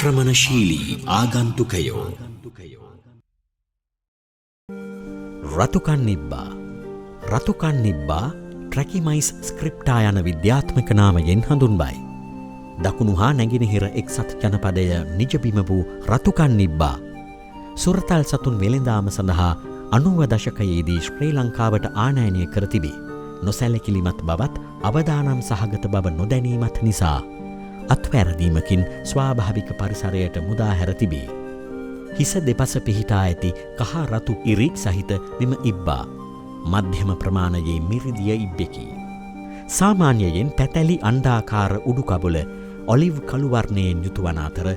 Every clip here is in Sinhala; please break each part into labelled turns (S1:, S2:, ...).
S1: ආක්‍රමණශීලී ආගන්තුකයෝ රතුකන් නිබ්බා ට්‍රැකිමයිස් ස්ක්‍රිප්ටා යන විද්‍යාත්මක නාමයෙන් හඳුන්වයි. දකුණු හා නැගෙනහිර එක්සත් ජනපදය නිජබිම වූ රතුකන් නිබ්බා සුරතල් සතුන් වෙළඳාම සඳහා 90 දශකයේදී ශ්‍රී ලංකාවට ආනයනය කර තිබේ. නොසැලකිලිමත් බවත් අවදානම් සහගත බව නොදැනීමත් නිසා අත්වැරදීමකින් ස්වාභාවික පරිසරයට මුදා හැර තිබේ. හිස දෙපස පිහිටා ඇති කහ රතු ඉරික් සහිත මෙම ඉබ්බා මධ්‍යම ප්‍රමාණයේ මිරිදිය ඉබ්බෙකි. සාමාන්‍යයෙන් පැතැලි අණ්ඩාකාර උඩුකබුල ඔලිව් කළු වර්ණයෙන් යුතු වන අතර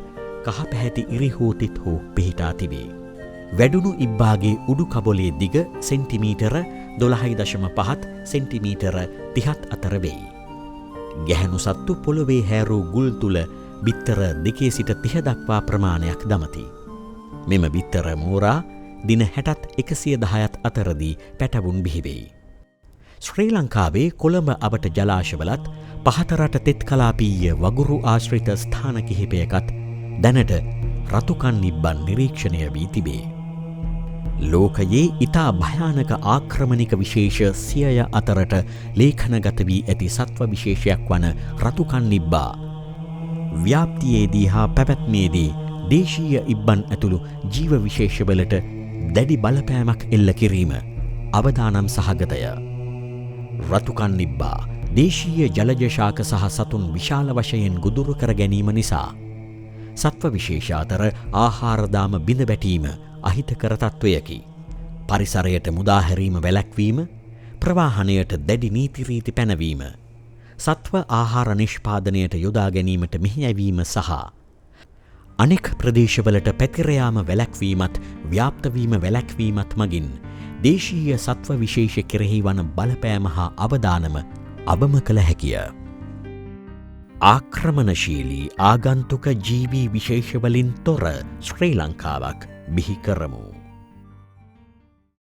S1: කහ පැහැති ඉරිහෝතිත් හෝ පිහිටා තිබේ. වැඩුණු ඉබ්බාගේ උඩුකබොලේ දිග සෙන්ටිමීටර 12.5 සෙන්ටිමීටර 30 අතර වෙයි. ගැහැණු සත්තු පොළොවේ හැරූ ගුල් තුල බිත්තර 2 සිට 30 දක්වා ප්‍රමාණයක් දමති. මෙම බිත්තර මෝරා දින 60ත් 110ත් අතරදී පැටවුන් බිහිවෙයි. ශ්‍රී ලංකාවේ කොළඹ අවට ජලාශවලත් පහතරට තෙත් කලාපීය වගුරු ආශ්‍රිත ස්ථාන කිහිපයකත් දැනට රතුකන් නිබ්බන් නිරීක්ෂණය වී තිබේ. ලෝකයේ ඉතා භයානක ආක්‍රමණික විශේෂ 100 අතරට ලේඛනගත වී ඇති සත්ව විශේෂයක් වන රතුකන් නිබ්බා ව්‍යාප්තියේදී හා පැවැත්මේදී දේශීය ඉබ්බන් ඇතුළු ජීව විශේෂවලට දැඩි බලපෑමක් එල්ල කිරීම අවදානම් සහගතය. රතුකන් නිබ්බා දේශීය ජලජ ශාක සහ සතුන් විශාල වශයෙන් ගොදුරු කර ගැනීම නිසා සත්ව විශේෂ අතර ආහාරදාම බිඳ වැටීම අහිතකර තත්වයකි. පරිසරයට මුදාහැරීම වැළැක්වීම, ප්‍රවාහනයට දැඩි නීති රීති පැනවීම, සත්ව ආහාර නිෂ්පාදනයට යොදා ගැනීමට මෙහෙයවීම සහ අනෙක් ප්‍රදේශවලට පැතිර යාම වැළැක්වීමත් ව්‍යාප්ත වීම වැළැක්වීමත් මගින් දේශීය සත්ව විශේෂ කෙරෙහි වන බලපෑම හා අවදානම අවම කළ හැකිය. ආක්‍රමණශීලී ආගන්තුක ජීවී විශේෂවලින් තොර ශ්‍රී ලංකාවක් බිහි කරමු.